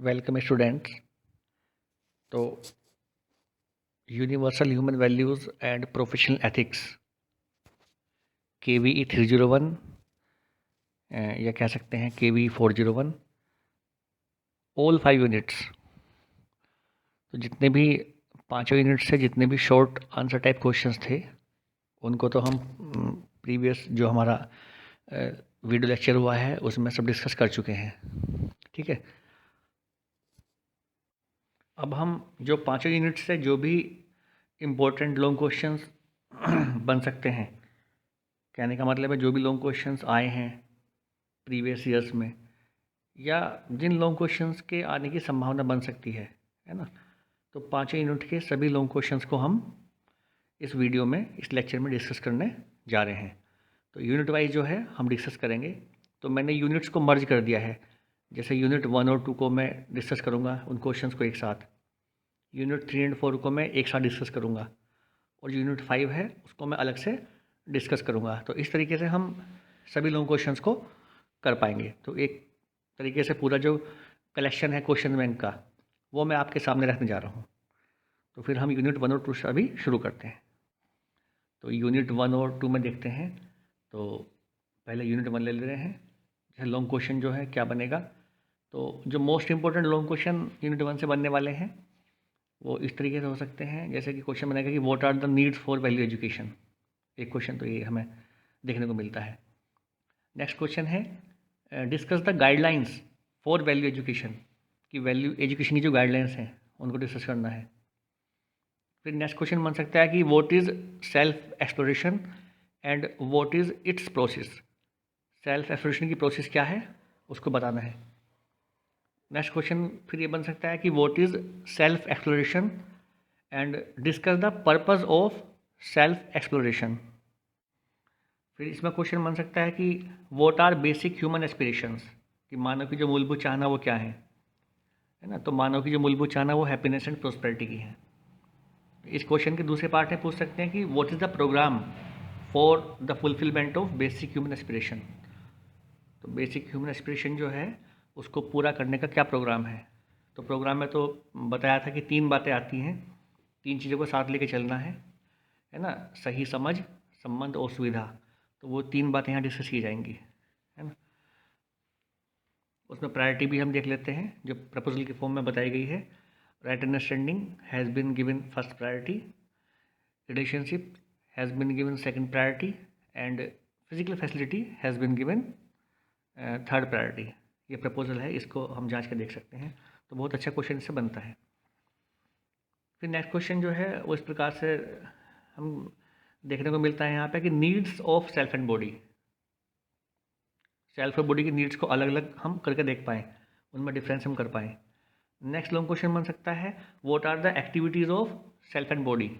Welcome students. तो universal human values and professional ethics KVE 301 या कह सकते हैं KVE 401 ऑल 5 यूनिट्स। तो जितने भी पाँचों यूनिट्स से जितने भी शॉर्ट आंसर टाइप क्वेश्चंस थे उनको तो हम प्रीवियस जो हमारा वीडियो लेक्चर हुआ है उसमें सब डिस्कस कर चुके हैं। ठीक है, अब हम जो पाँचों यूनिट्स से जो भी इम्पोर्टेंट लॉन्ग क्वेश्चंस बन सकते हैं, कहने का मतलब है जो भी लॉन्ग क्वेश्चंस आए हैं प्रीवियस ईयर्स में या जिन लॉन्ग क्वेश्चंस के आने की संभावना बन सकती है ना। तो पाँचों यूनिट के सभी लॉन्ग क्वेश्चंस को हम इस वीडियो में इस लेक्चर में डिस्कस करने जा रहे हैं। तो यूनिट वाइज जो है हम डिस्कस करेंगे। तो मैंने यूनिट्स को मर्ज कर दिया है, जैसे यूनिट 1 और 2 को मैं डिस्कस करूँगा उन क्वेश्चंस को एक साथ, यूनिट 3 एंड 4 को मैं एक साथ डिस्कस करूँगा और यूनिट 5 है उसको मैं अलग से डिस्कस करूँगा। तो इस तरीके से हम सभी लॉन्ग क्वेश्चंस को कर पाएंगे। तो एक तरीके से पूरा जो कलेक्शन है क्वेश्चन बैंक का वो मैं आपके सामने रखने जा रहा हूँ। तो फिर हम यूनिट 1 और 2 से अभी शुरू करते हैं। तो यूनिट 1 और 2 में देखते हैं। तो पहले यूनिट 1 ले रहे हैं, जैसे लॉन्ग क्वेश्चन जो है क्या बनेगा। तो जो most important long question unit 1 से बनने वाले हैं वो इस तरीके से हो सकते हैं, जैसे कि क्वेश्चन बनेगा कि what are the needs for value education. एक क्वेश्चन तो ये हमें देखने को मिलता है। नेक्स्ट क्वेश्चन है discuss the guidelines for value education, कि वैल्यू एजुकेशन की जो गाइडलाइंस हैं उनको डिस्कस करना है। फिर नेक्स्ट क्वेश्चन बन सकता है कि what is self exploration and what is it's process. Self exploration की प्रोसेस क्या है उसको बताना है। नेक्स्ट क्वेश्चन फिर ये बन सकता है कि what is self exploration and discuss the purpose of self exploration. फिर इसमें क्वेश्चन बन सकता है कि what are basic human aspirations, कि मानव की जो मूलभूत चाहना वो क्या है ना। तो मानव की जो मूलभूत चाहना वो हैप्पीनेस एंड प्रोस्पेरिटी की है। इस क्वेश्चन के दूसरे पार्ट में पूछ सकते हैं कि what is the programme for the fulfilment of basic human aspiration. तो बेसिक ह्यूमन एस्पिरेशन जो है उसको पूरा करने का क्या प्रोग्राम है। तो प्रोग्राम में तो बताया था कि 3 बातें आती हैं, 3 चीज़ों को साथ लेके चलना है ना। सही समझ, संबंध और सुविधा। तो वो 3 बातें यहाँ डिस्कस की जाएंगी, है ना। उसमें प्रायोरिटी भी हम देख लेते हैं जो प्रपोजल की फॉर्म में बताई गई है। Right understanding has been given first priority, relationship has been given second priority and physical facility has been given third priority. ये प्रपोजल है, इसको हम जांच कर देख सकते हैं। तो बहुत अच्छा क्वेश्चन इससे बनता है। फिर नेक्स्ट क्वेश्चन जो है वो इस प्रकार से हम देखने को मिलता है यहाँ पे कि needs of self and body. Self और बॉडी की नीड्स को अलग अलग हम करके देख पाएँ, उनमें डिफरेंस हम कर पाएँ। नेक्स्ट लॉन्ग क्वेश्चन बन सकता है what are the activities of self and body,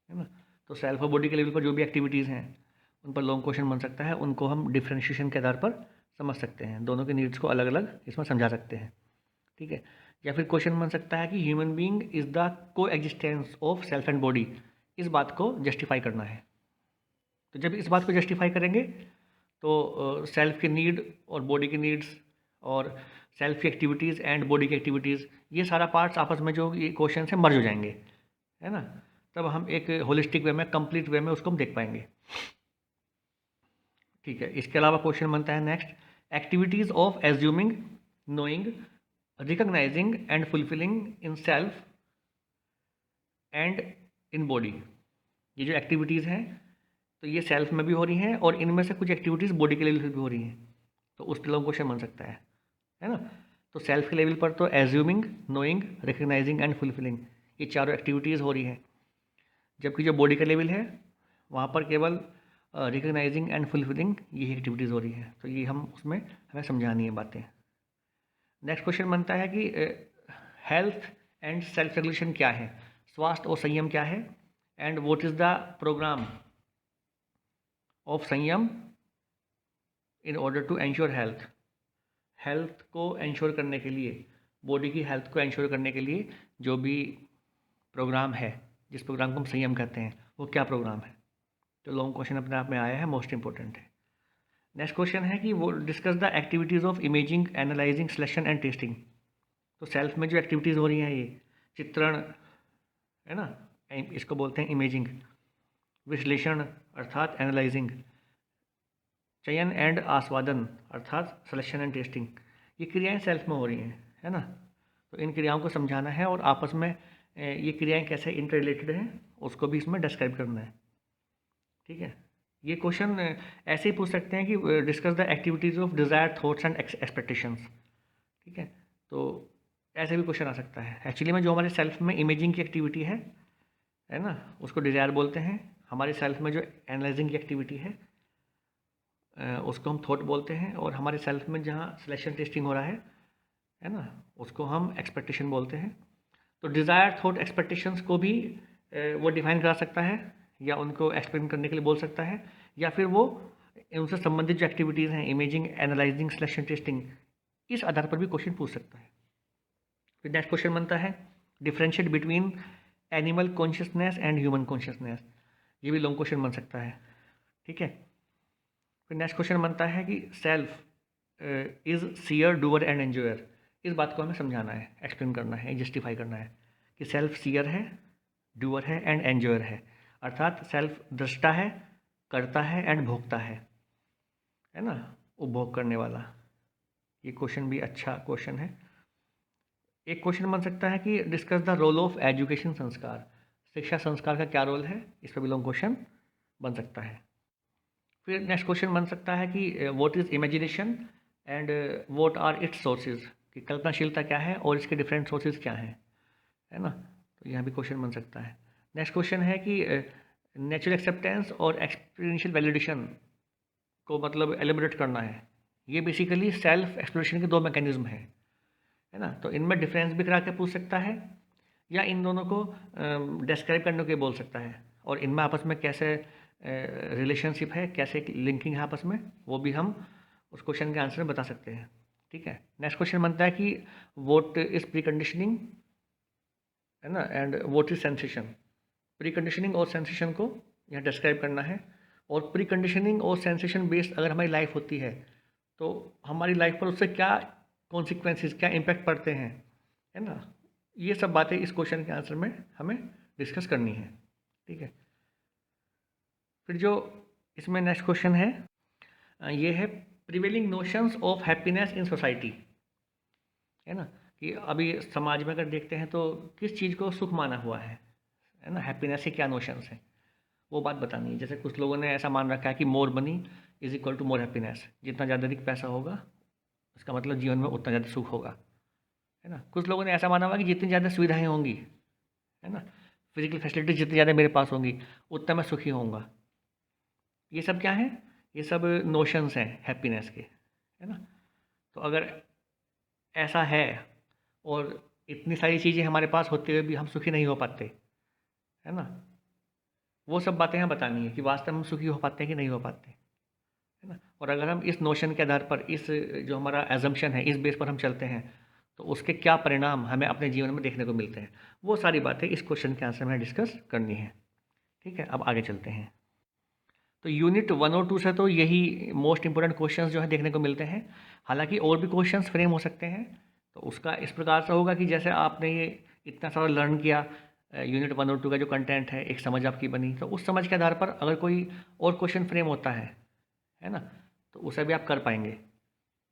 है ना। तो सेल्फ और बॉडी के लेवल पर जो भी एक्टिविटीज़ हैं उन पर लॉन्ग क्वेश्चन बन सकता है, उनको हम डिफ्रेंशिएशन के आधार पर समझ सकते हैं, दोनों के नीड्स को अलग अलग इसमें समझा सकते हैं। ठीक है। या फिर क्वेश्चन बन सकता है कि ह्यूमन बीइंग इज़ द को existence of self and body. इस बात को जस्टिफाई करना है। तो जब इस बात को जस्टिफाई करेंगे तो सेल्फ की नीड और बॉडी की नीड्स और सेल्फ की एक्टिविटीज़ एंड बॉडी की एक्टिविटीज़, ये सारा पार्ट्स आपस में जो ये क्वेश्चन से मर्ज हो जाएंगे, है ना। तब हम एक होलिस्टिक वे में, कंप्लीट वे में उसको हम देख पाएंगे। ठीक है। इसके अलावा क्वेश्चन बनता है next, activities of assuming, knowing, recognising and fulfilling in self and in body. ये जो एक्टिविटीज़ हैं तो ये सेल्फ में भी हो रही हैं और इनमें से कुछ एक्टिविटीज़ बॉडी के लेवल पर भी हो रही हैं। तो उस पर क्वेश्चन बन सकता है ना। तो सेल्फ के लेवल पर तो assuming, knowing, recognising and fulfilling, ये चारों एक्टिविटीज़ हो रही हैं। जबकि जो बॉडी का लेवल है वहाँ पर केवल रिकग्नाइजिंग एंड फुलफिलिंग यही एक्टिविटीज़ हो रही हैं। तो ये हम उसमें हमें समझानी है बातें। नेक्स्ट क्वेश्चन बनता है कि हेल्थ एंड सेल्फ रेगुलेशन क्या है, स्वास्थ्य और संयम क्या है, and what is the programme of संयम in order to ensure health. Health को एंश्योर करने के लिए, बॉडी की हेल्थ को एंश्योर करने के लिए जो भी प्रोग्राम है, जिस प्रोग्राम को हम संयम कहते हैं, वो क्या प्रोग्राम है। तो लॉन्ग क्वेश्चन अपने आप में आया है, मोस्ट इंपॉर्टेंट है। नेक्स्ट क्वेश्चन है कि वो discuss the activities of imaging, analysing, selection and testing. तो सेल्फ में जो एक्टिविटीज़ हो रही हैं, ये चित्रण है ना, इसको बोलते हैं इमेजिंग, विश्लेषण अर्थात एनालाइजिंग, चयन एंड आस्वादन अर्थात सिलेक्शन एंड टेस्टिंग, ये क्रियाएं सेल्फ में हो रही हैं, है ना। तो इन क्रियाओं को समझाना है और आपस में ये क्रियाएं कैसे इंटर रिलेटेड हैं उसको भी इसमें डिस्क्राइब करना है, ठीक है। ये क्वेश्चन ऐसे ही पूछ सकते हैं कि discuss the activities of desire thoughts and expectations, ठीक है। तो ऐसे भी क्वेश्चन आ सकता है। एक्चुअली में जो हमारे सेल्फ में इमेजिंग की एक्टिविटी है ना, उसको डिज़ायर बोलते हैं। हमारे सेल्फ में जो एनालाइजिंग की एक्टिविटी उसको हम थॉट बोलते हैं। और हमारे सेल्फ में जहाँ सिलेक्शन टेस्टिंग हो रहा है ना, उसको हम एक्सपेक्टेशन बोलते हैं। तो डिज़ायर थॉट एक्सपेक्टेशंस को भी वो डिफाइन करा सकता है या उनको एक्सप्लेन करने के लिए बोल सकता है, या फिर वो उनसे संबंधित जो एक्टिविटीज़ हैं इमेजिंग, एनालाइजिंग, सिलेक्शन टेस्टिंग, इस आधार पर भी क्वेश्चन पूछ सकता है। फिर नेक्स्ट क्वेश्चन बनता है differentiate between animal consciousness and human consciousness, ये भी लॉन्ग क्वेश्चन बन सकता है, ठीक है। फिर नेक्स्ट क्वेश्चन बनता है कि self is seer, doer and enjoyer, इस बात को हमें समझाना है, एक्सप्लेन करना है, जस्टिफाई करना है कि सेल्फ सीयर है, डूअर है एंड एंजॉयर है, अर्थात सेल्फ दृष्टा है, करता है एंड भोगता है ना, उपभोग करने वाला। ये क्वेश्चन भी अच्छा क्वेश्चन है। एक क्वेश्चन बन सकता है कि discuss the role of education, संस्कार, शिक्षा संस्कार का क्या रोल है, इस पर भी लॉन्ग क्वेश्चन बन सकता है। फिर नेक्स्ट क्वेश्चन बन सकता है कि what is imagination and what are its sources, कि कल्पनाशीलता क्या है और इसके डिफरेंट सोर्सेज क्या हैं, है ना। तो यहाँ भी क्वेश्चन बन सकता है। नेक्स्ट क्वेश्चन है कि नेचुरल एक्सेप्टेंस और एक्सपीरियंशियल वैलिडेशन को मतलब एलिबरेट करना है। ये बेसिकली सेल्फ एक्सप्लोरेशन के दो मैकेनिज्म हैं, है ना। तो इनमें डिफरेंस भी करा के पूछ सकता है या इन दोनों को डिस्क्राइब करने के बोल सकता है, और इनमें आपस में कैसे रिलेशनशिप है, कैसे लिंकिंग है आपस में, वो भी हम उस क्वेश्चन के आंसर में बता सकते हैं, ठीक है। नेक्स्ट क्वेश्चन बनता है कि व्हाट इज प्री कंडीशनिंग, है ना, and what is sensation. Pre conditioning और सेंसेशन को यहाँ डिस्क्राइब करना है। और प्री कंडीशनिंग और सेंसेशन बेस्ड अगर हमारी लाइफ होती है तो हमारी लाइफ पर उससे क्या कॉन्सिक्वेंसेस, क्या इम्पैक्ट पड़ते हैं, है ना। ये सब बातें इस क्वेश्चन के आंसर में हमें डिस्कस करनी है, ठीक है। फिर जो इसमें नेक्स्ट क्वेश्चन है ये है prevailing notions of happiness in society, है ना, कि अभी समाज में अगर देखते हैं तो किस चीज़ को सुख माना हुआ है ना, हैप्पीनेस के क्या नोशंस हैं, वो बात बतानी है। जैसे कुछ लोगों ने ऐसा मान रखा है कि more money is equal to more happiness, जितना ज़्यादा अधिक पैसा होगा उसका मतलब जीवन में उतना ज़्यादा सुख होगा, है ना। कुछ लोगों ने ऐसा माना हुआ कि जितनी ज़्यादा सुविधाएं होंगी, है ना, फिजिकल फैसिलिटीज जितनी ज़्यादा मेरे पास होंगी उतना मैं सुखी होऊंगा। ये सब क्या है, ये सब नोशंस हैं हैप्पीनेस के, है ना। तो अगर ऐसा है और इतनी सारी चीज़ें हमारे पास होते हुए भी हम सुखी नहीं हो पाते, है ना, वो सब बातें हमें बतानी है कि वास्तव में हम सुखी हो पाते हैं कि नहीं हो पाते, है ना। और अगर हम इस नोशन के आधार पर, इस जो हमारा एजम्पशन है, इस बेस पर हम चलते हैं तो उसके क्या परिणाम हमें अपने जीवन में देखने को मिलते हैं, वो सारी बातें इस क्वेश्चन के आंसर में डिस्कस करनी है, ठीक है। अब आगे चलते हैं। तो यूनिट 1 और 2 से तो यही मोस्ट इंपॉर्टेंट क्वेश्चंस जो है देखने को मिलते हैं। हालांकि और भी क्वेश्चंस फ्रेम हो सकते हैं। तो उसका इस प्रकार से होगा कि जैसे आपने ये इतना सारा लर्न किया, यूनिट 1 और 2 का जो कंटेंट है, एक समझ आपकी बनी, तो उस समझ के आधार पर अगर कोई और क्वेश्चन फ्रेम होता है ना, तो उसे भी आप कर पाएंगे,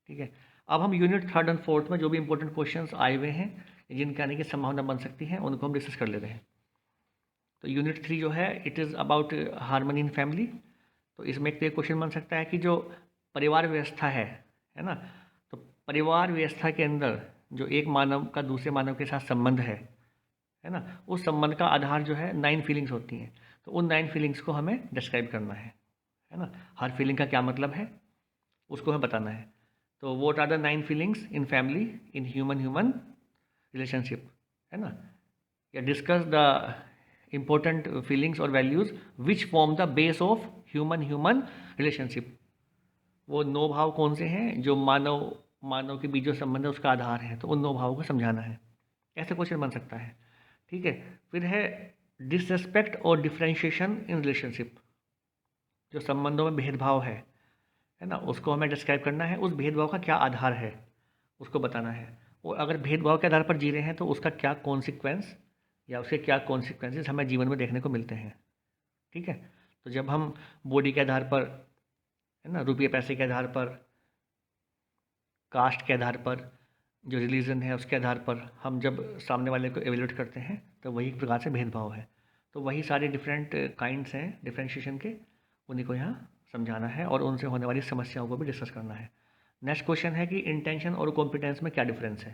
ठीक है। अब हम यूनिट 3rd और 4th में जो भी इंपॉर्टेंट क्वेश्चंस आए हुए हैं, जिनके आने की संभावना बन सकती है, उनको हम डिस्कस कर लेते हैं। तो यूनिट 3 जो है, it is about harmony in family. तो इसमें एक तो क्वेश्चन बन सकता है कि जो परिवार व्यवस्था है ना, तो परिवार व्यवस्था के अंदर जो एक मानव का दूसरे मानव के साथ संबंध है ना, उस संबंध का आधार जो है 9 फीलिंग्स होती हैं। तो उन 9 फीलिंग्स को हमें डिस्क्राइब करना है ना। हर फीलिंग का क्या मतलब है उसको हमें बताना है। तो what are the 9 feelings in family, in human human relationship, है ना, या डिस्कस द इम्पोर्टेंट फीलिंग्स और values which form the base of human human relationship. वो 9 भाव कौन से हैं जो मानव मानव के बीच जो संबंध है उसका आधार है, तो उन 9 भावों को समझाना है। ऐसे क्वेश्चन बन सकता है, ठीक है। फिर है डिसरेस्पेक्ट और डिफ्रेंशिएशन इन रिलेशनशिप, जो संबंधों में भेदभाव है ना, उसको हमें डिस्क्राइब करना है। उस भेदभाव का क्या आधार है उसको बताना है। और अगर भेदभाव के आधार पर जी रहे हैं तो उसका क्या कॉन्सिक्वेंस या उसके क्या कॉन्सिक्वेंसेस हमें जीवन में देखने को मिलते हैं। ठीक है, तो जब हम बॉडी के आधार पर, है ना, रुपये पैसे के आधार पर, कास्ट के आधार पर, जो रिलीजन है उसके आधार पर हम जब सामने वाले को एवेल्यूएट करते हैं तो वही एक प्रकार से भेदभाव है। तो वही सारे डिफरेंट काइंड्स हैं डिफरेंशिएशन के, उन्हीं को यहाँ समझाना है और उनसे होने वाली समस्याओं को भी डिस्कस करना है। नेक्स्ट क्वेश्चन है कि इंटेंशन और कॉम्पिटेंस में क्या डिफरेंस है।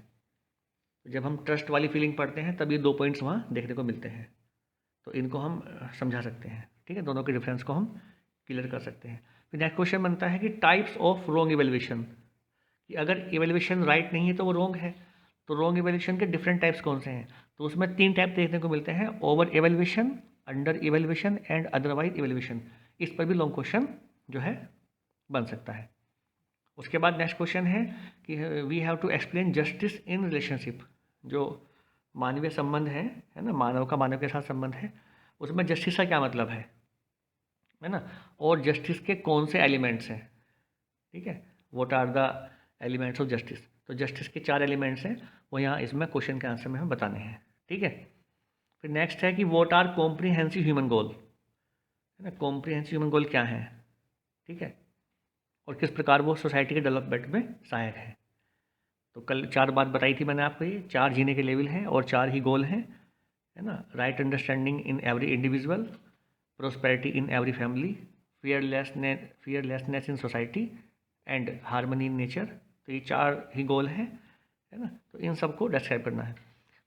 तो जब हम ट्रस्ट वाली फीलिंग पढ़ते हैं तब ये 2 पॉइंट्स वहाँ देखने को मिलते हैं, तो इनको हम समझा सकते हैं। ठीक है, दोनों के डिफरेंस को हम क्लियर कर सकते हैं। फिर नेक्स्ट क्वेश्चन बनता है कि टाइप्स ऑफ रॉन्ग इवेल्युएशन, कि अगर इवेल्युएशन राइट नहीं है तो वो रॉन्ग है। तो रॉन्ग इवेल्युएशन के डिफरेंट टाइप्स कौन से हैं, तो उसमें 3 टाइप देखने को मिलते हैं, over evaluation, under evaluation and otherwise evaluation. इस पर भी लॉन्ग क्वेश्चन जो है बन सकता है। उसके बाद नेक्स्ट क्वेश्चन है कि we have to explain justice in relationship. जो मानवीय संबंध है ना, मानव का मानव के साथ संबंध है, उसमें जस्टिस का क्या मतलब है ना, और जस्टिस के कौन से एलिमेंट्स हैं। ठीक है, what are the elements of justice. तो जस्टिस के 4 एलिमेंट्स हैं, वो यहाँ इसमें क्वेश्चन के आंसर में हमें बताने हैं। ठीक है, फिर नेक्स्ट है कि व्हाट आर कॉम्प्रिहेंसिव ह्यूमन गोल, है ना, कॉम्प्रिहेंसिव ह्यूमन गोल क्या है। ठीक है, और किस प्रकार वो सोसाइटी के डेवलपमेंट में सहायक है। तो कल 4 बात बताई थी मैंने आपको, ये 4 जीने के लेवल हैं और 4 ही गोल हैं, है ना। Right understanding in every individual, prosperity in every family, fearlessness in society and harmony in nature. तो ये 4 ही गोल हैं, है ना। तो इन सबको डिस्क्राइब करना है।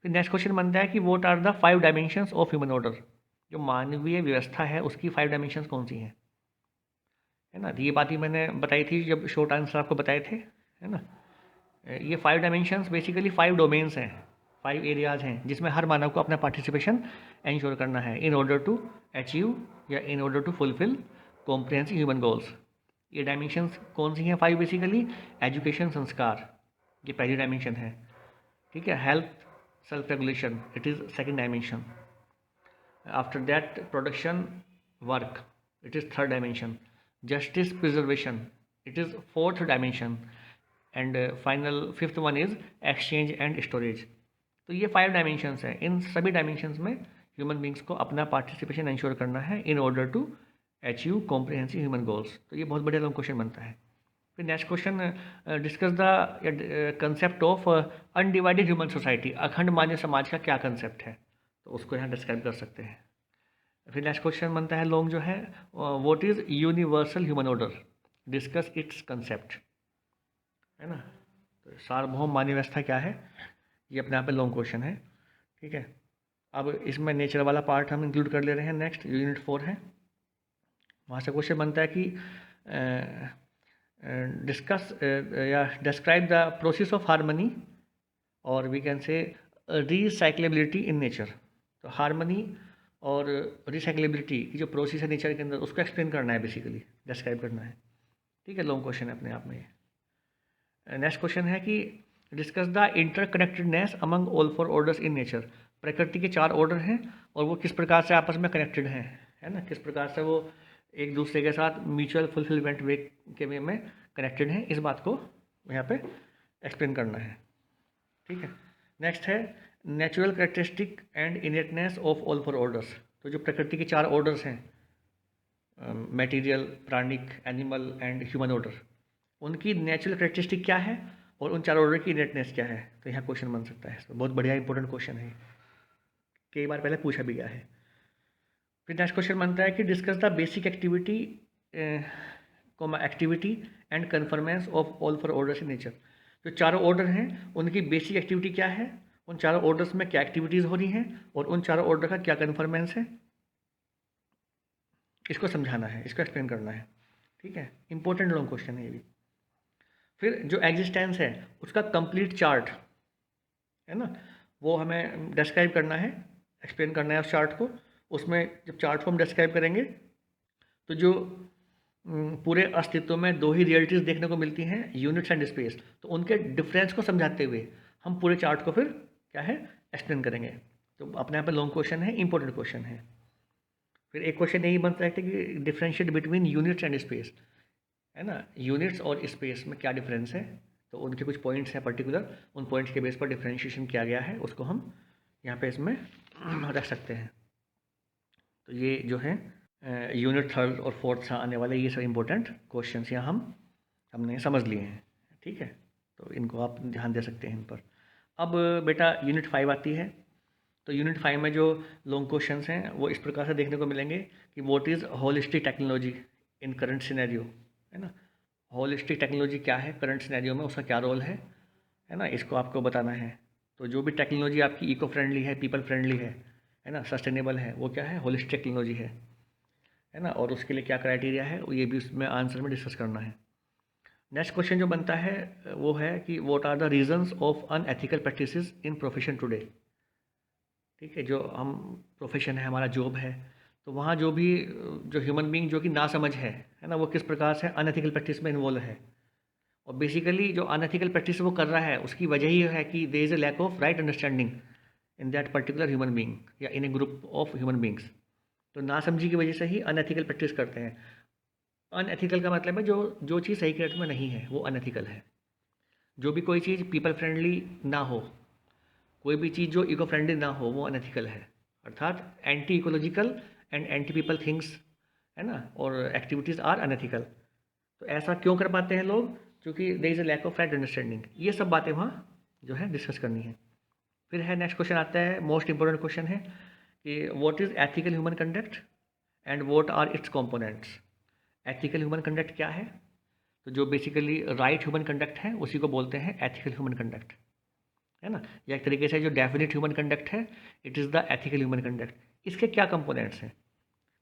फिर नेक्स्ट क्वेश्चन बनता है कि what are the 5 dimensions of human order. जो मानवीय व्यवस्था है उसकी 5 डायमेंशंस कौन सी हैं, है ना। ये बात ही मैंने बताई थी जब शॉर्ट आंसर आपको बताए थे, है ना। ये 5 डायमेंशंस बेसिकली 5 डोमेन्स हैं, 5 एरियाज़ हैं जिसमें हर मानव को अपना पार्टिसिपेशन एंश्योर करना है इन ऑर्डर टू अचीव या in order to fulfil comprehensive human goals. ये डायमेंशंस कौन सी हैं 5 बेसिकली, एजुकेशन, संस्कार, ये पहली डायमेंशन है। ठीक है, health, self regulation, it is second dimension. After that production, work, it is third dimension. Justice, preservation, it is fourth dimension. And final 5th one is exchange and storage. तो ये 5 dimensions हैं। इन सभी dimensions में human beings को अपना participation ensure करना है in order to achieve comprehensive human goals. तो ये बहुत बढ़िया लॉन्ग क्वेश्चन बनता है। फिर next question, discuss the concept of undivided human society. अखंड मानव समाज का क्या कंसेप्ट है, तो उसको यहाँ डिस्क्राइब कर सकते हैं। फिर नेक्स्ट क्वेश्चन बनता है लॉन्ग जो है, what is universal human order, discuss it's concept, है ना। तो सार्वभौम मानव व्यवस्था क्या है, ये अपने आप में लॉन्ग क्वेश्चन है। ठीक है, अब इसमें नेचर वाला पार्ट हम इंक्लूड कर ले रहे हैं। नेक्स्ट यूनिट 4 है, वहाँ से क्वेश्चन बनता है कि डिस्कस या describe the process of harmony और we can say रिसाइक्लेबिलिटी in nature. तो हार्मनी और रिसाइक्लेबिलिटी की जो प्रोसेस है नेचर के अंदर, उसको एक्सप्लेन करना है, बेसिकली डिस्क्राइब करना है। ठीक है, लॉन्ग क्वेश्चन है अपने आप में ये। नेक्स्ट क्वेश्चन है कि discuss the interconnectedness among all 4 orders in nature. प्रकृति के 4 ऑर्डर हैं और वो किस प्रकार से आपस में कनेक्टेड हैं, है ना, किस प्रकार से वो एक दूसरे के साथ म्यूचुअल फुलफिलमेंट वे के वे में कनेक्टेड हैं, इस बात को यहाँ पे एक्सप्लेन करना है। ठीक है, नेक्स्ट है natural characteristic and innateness of all 4 orders. तो जो प्रकृति के 4 ऑर्डर्स हैं, मटेरियल, प्राणिक, एनिमल एंड ह्यूमन ऑर्डर, उनकी नेचुरल कैरेक्टरिस्टिक क्या है और उन 4 ऑर्डर की इनेटनेस क्या है। तो यहाँ क्वेश्चन बन सकता है, बहुत बढ़िया इंपॉर्टेंट क्वेश्चन है, कई बार पहले पूछा भी गया है। फिर नेक्स्ट क्वेश्चन बनता है कि discuss the basic activity activity and conformance of all 4 orders in nature. जो 4 ऑर्डर हैं उनकी बेसिक एक्टिविटी क्या है, उन 4 ऑर्डर्स में क्या एक्टिविटीज़ हो रही हैं और उन 4 ऑर्डर का क्या कन्फर्मेंस है, इसको समझाना है, इसको एक्सप्लेन करना है। ठीक है, इंपॉर्टेंट लॉन्ग क्वेश्चन है ये भी। फिर जो एग्जिस्टेंस है उसका कंप्लीट चार्ट, है ना, वो हमें डिस्क्राइब करना है, एक्सप्लेन करना है उस चार्ट को। उसमें जब चार्ट को हम डिस्क्राइब करेंगे तो जो पूरे अस्तित्व में 2 ही रियलिटीज़ देखने को मिलती हैं, यूनिट्स एंड स्पेस, तो उनके डिफरेंस को समझाते हुए हम पूरे चार्ट को फिर क्या है एक्सप्लेन करेंगे। तो अपने आप में लॉन्ग क्वेश्चन है, इंपॉर्टेंट क्वेश्चन है। फिर एक क्वेश्चन यही बनता है कि differentiate between units and space, है ना, यूनिट्स और स्पेस में क्या डिफरेंस है, तो उनके कुछ पॉइंट्स हैं पर्टिकुलर, उन पॉइंट्स के बेस पर डिफ्रेंशिएशन किया गया है, उसको हम यहाँ पे इसमें रख सकते हैं। तो ये जो है यूनिट थर्ड और फोर्थ से आने वाले ये सब इम्पोर्टेंट क्वेश्चन यहाँ हमने समझ लिए हैं, ठीक है। तो इनको आप ध्यान दे सकते हैं इन पर। अब बेटा यूनिट 5 आती है। तो यूनिट 5 में जो लॉन्ग क्वेश्चंस हैं वो इस प्रकार से देखने को मिलेंगे कि what is holistic technology in current scenario, है ना। होलिस्टिक टेक्नोलॉजी क्या है करंट सिनेरियो में, उसका क्या रोल है ना, इसको आपको बताना है। तो जो भी टेक्नोलॉजी आपकी इको फ्रेंडली है, पीपल फ्रेंडली है ना, सस्टेनेबल है, वो क्या है, होलिस्टिक टेक्नोलॉजी है ना। और उसके लिए क्या क्राइटेरिया है ये भी उसमें आंसर में डिस्कस करना है। नेक्स्ट क्वेश्चन जो बनता है वो है कि what are the reasons of unethical practices in profession today. ठीक है, जो हम प्रोफेशन है, हमारा जॉब है, तो वहाँ जो भी जो ह्यूमन बीइंग जो कि नासमझ है ना, वो किस प्रकार से अनएथिकल प्रैक्टिस में इन्वॉल्व है। और बेसिकली जो अनएथिकल प्रैक्टिस वो कर रहा है उसकी वजह ही है कि there is a lack of right understanding in that particular human being या in a group of human beings. तो नासमझी की वजह से ही अनएथिकल प्रैक्टिस करते हैं। अनएथिकल का मतलब है जो जो चीज़ सही के अर्थ में नहीं है वो अनएथिकल है। जो भी कोई चीज़ पीपल फ्रेंडली ना हो, कोई भी चीज़ जो इको फ्रेंडली ना हो, वो अनएथिकल है। अर्थात anti ecological and anti people things, है ना, और एक्टिविटीज़ आर अनएथिकल। तो ऐसा क्यों कर पाते हैं लोग, क्योंकि there is a lack of right understanding. ये सब बातें वहाँ जो है डिस्कस करनी है। फिर है नेक्स्ट क्वेश्चन आता है, मोस्ट इंपॉर्टेंट क्वेश्चन है कि what is ethical human conduct and what are its components. Ethical human conduct क्या है, तो जो बेसिकली राइट ह्यूमन कंडक्ट है उसी को बोलते हैं एथिकल ह्यूमन कंडक्ट, है ना। या एक तरीके से जो डेफिनेट ह्यूमन कंडक्ट है, it is the ethical human conduct. इसके क्या कंपोनेंट्स हैं,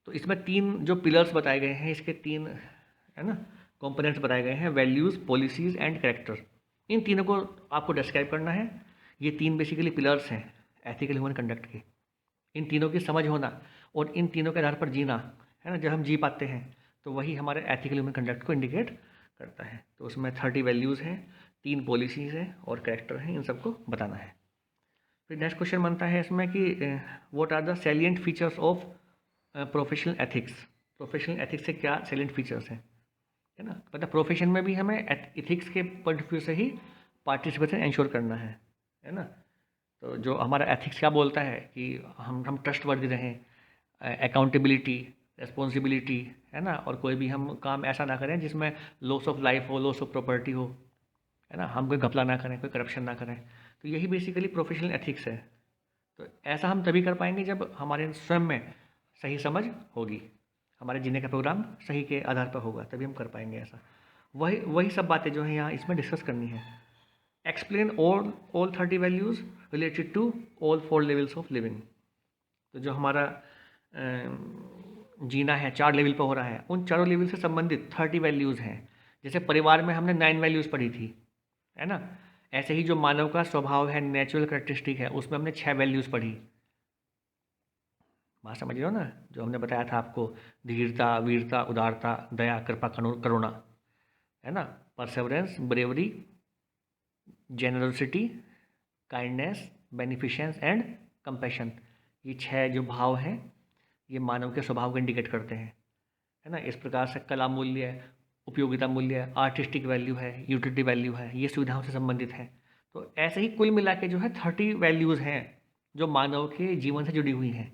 तो इसमें 3 जो पिलर्स बताए गए हैं, इसके 3 है ना कंपोनेंट्स बताए गए हैं, वैल्यूज़, पॉलिसीज़ एंड कैरेक्टर। इन तीनों को आपको डिस्क्राइब करना है। ये 3 बेसिकली पिलर्स हैं एथिकल ह्यूमन कंडक्ट के। इन तीनों की समझ होना और इन तीनों के आधार पर जीना, है ना, जब हम जी पाते हैं तो वही हमारे एथिकल ह्यूमन कंडक्ट को इंडिकेट करता है। तो उसमें 30 वैल्यूज़ हैं, 3 पॉलिसीज़ हैं और कैरेक्टर हैं, इन सबको बताना है। फिर नेक्स्ट क्वेश्चन बनता है इसमें कि what are the salient features of professional ethics. Professional ethics से क्या सैलिएंट फीचर्स हैं, है ना। मतलब प्रोफेशन में भी हमें एथिक्स के पॉइंट ऑफ व्यू से ही पार्टिसिपेशन इंश्योर करना है ना। तो जो हमारा एथिक्स क्या बोलता है कि हम ट्रस्टवर्दी रहें, अकाउंटेबिलिटी, रिस्पॉन्सिबिलिटी, है ना, और कोई भी हम काम ऐसा ना करें जिसमें लॉस ऑफ लाइफ हो, लॉस ऑफ प्रॉपर्टी हो, है ना, हम कोई घपला ना करें, कोई करप्शन ना करें। तो यही बेसिकली प्रोफेशनल एथिक्स है। तो ऐसा हम तभी कर पाएंगे जब हमारे स्वयं में सही समझ होगी, हमारे जीने का प्रोग्राम सही के आधार पर होगा, तभी हम कर पाएंगे ऐसा। वही वही सब बातें जो हैं यहाँ इसमें डिस्कस करनी है। Explain all 30 values related to all 4 levels of living. तो जो हमारा जीना है 4 लेवल पर हो रहा है, उन चारों लेवल से संबंधित 30 वैल्यूज़ हैं। जैसे परिवार में हमने 9 वैल्यूज़ पढ़ी थी, है ना, ऐसे ही जो मानव का स्वभाव है, नेचुरल करेक्टरिस्टिक है, उसमें हमने 6 वैल्यूज़ पढ़ी। बात समझ रहे हो ना, जो हमने बताया था आपको, धीरता, वीरता, उदारता, दया, कृपा, करुणा, है ना, perseverance, bravery, generosity, kindness, beneficence and compassion. ये 6 जो भाव हैं ये मानव के स्वभाव को इंडिकेट करते हैं, है ना। इस प्रकार से कला मूल्य, उपयोगिता मूल्य, आर्टिस्टिक वैल्यू है, यूटिलिटी वैल्यू है, ये सुविधाओं से संबंधित है। तो ऐसे ही कुल मिला के जो है 30 वैल्यूज़ हैं जो मानव के जीवन से जुड़ी हुई हैं,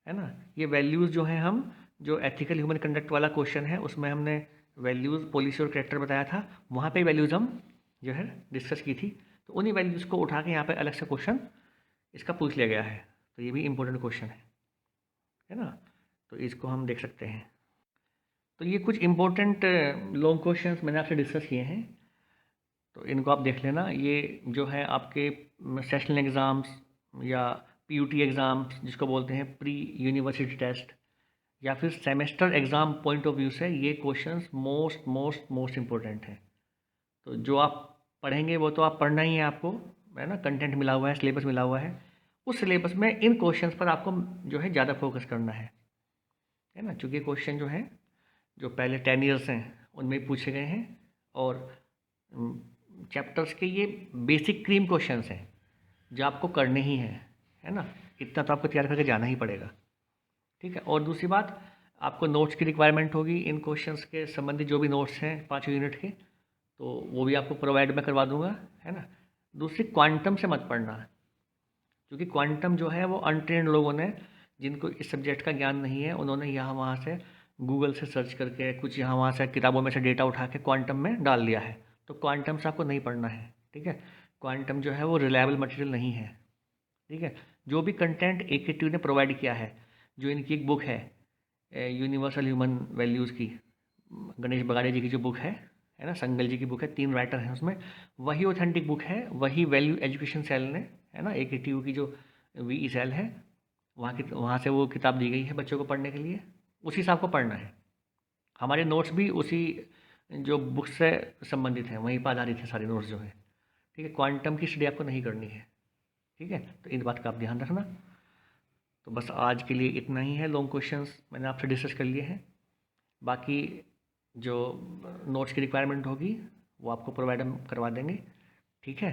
है ना। ये वैल्यूज़ जो हैं, हम जो एथिकल ह्यूमन कंडक्ट वाला क्वेश्चन है उसमें हमने वैल्यूज़, पॉलिसी और कैरेक्टर बताया था, वहाँ पे वैल्यूज़ हम जो है डिस्कस की थी। तो उन्हीं वैल्यूज़ को उठा के यहाँ पे अलग से क्वेश्चन इसका पूछ लिया गया है। तो ये भी इम्पोर्टेंट क्वेश्चन है ना। तो इसको हम देख सकते हैं। तो ये कुछ इम्पोर्टेंट लॉन्ग क्वेश्चंस मैंने आपसे डिस्कस किए हैं, तो इनको आप देख लेना। ये जो है आपके सेशनल एग्ज़ाम्स या पीयूटी एग्ज़ाम्स जिसको बोलते हैं प्री यूनिवर्सिटी टेस्ट, या फिर semester exam point of view से ये questions most most most important हैं। तो जो आप पढ़ेंगे वो तो आप पढ़ना ही है आपको, है ना, कंटेंट मिला हुआ है, सिलेबस मिला हुआ है, उस सिलेबस में इन क्वेश्चंस पर आपको जो है ज़्यादा फोकस करना है ना। चूँकि क्वेश्चन जो हैं जो पहले 10 ईयर्स हैं उनमें पूछे गए हैं, और चैप्टर्स के ये बेसिक क्रीम क्वेश्चंस हैं जो आपको करने ही हैं, है ना। इतना तो आपको तैयार करके जाना ही पड़ेगा, ठीक है। और दूसरी बात, आपको नोट्स की रिक्वायरमेंट होगी इन क्वेश्चंस के संबंधित, जो भी नोट्स हैं 5 यूनिट के, तो वो भी आपको प्रोवाइड मैं करवा दूंगा, है ना। दूसरी, क्वांटम से मत पढ़ना, क्योंकि क्वांटम जो है वो अनट्रेन्ड लोगों ने, जिनको इस सब्जेक्ट का ज्ञान नहीं है, उन्होंने यहाँ वहाँ से गूगल से सर्च करके कुछ यहाँ वहाँ से किताबों में से डेटा उठा के क्वांटम में डाल दिया है। तो क्वांटम से आपको नहीं पढ़ना है, ठीक है। क्वांटम जो है वो रिलायबल मटेरियल नहीं है, ठीक है। जो भी कंटेंट AKTU ने प्रोवाइड किया है, जो इनकी एक बुक है यूनिवर्सल ह्यूमन वैल्यूज़ की, गणेश बगाड़े जी की जो बुक है ना, संगल जी की बुक है, 3 राइटर हैं उसमें, वही ऑथेंटिक बुक है, वही वैल्यू एजुकेशन सेल ने, है ना, AKTU की जो VE सेल है, वहाँ से वो किताब दी गई है बच्चों को पढ़ने के लिए, उसी से आपको पढ़ना है। हमारे नोट्स भी उसी जो बुक से संबंधित हैं, वहीं पर आधारित है सारे नोट्स जो है, ठीक है। क्वांटम की स्टडी आपको नहीं करनी है, ठीक है। तो इस बात का आप ध्यान रखना। तो बस आज के लिए इतना ही है, लॉन्ग क्वेश्चंस मैंने आपसे डिस्कस कर लिए हैं। बाकी जो नोट्स की रिक्वायरमेंट होगी वो आपको प्रोवाइड हम करवा देंगे, ठीक है।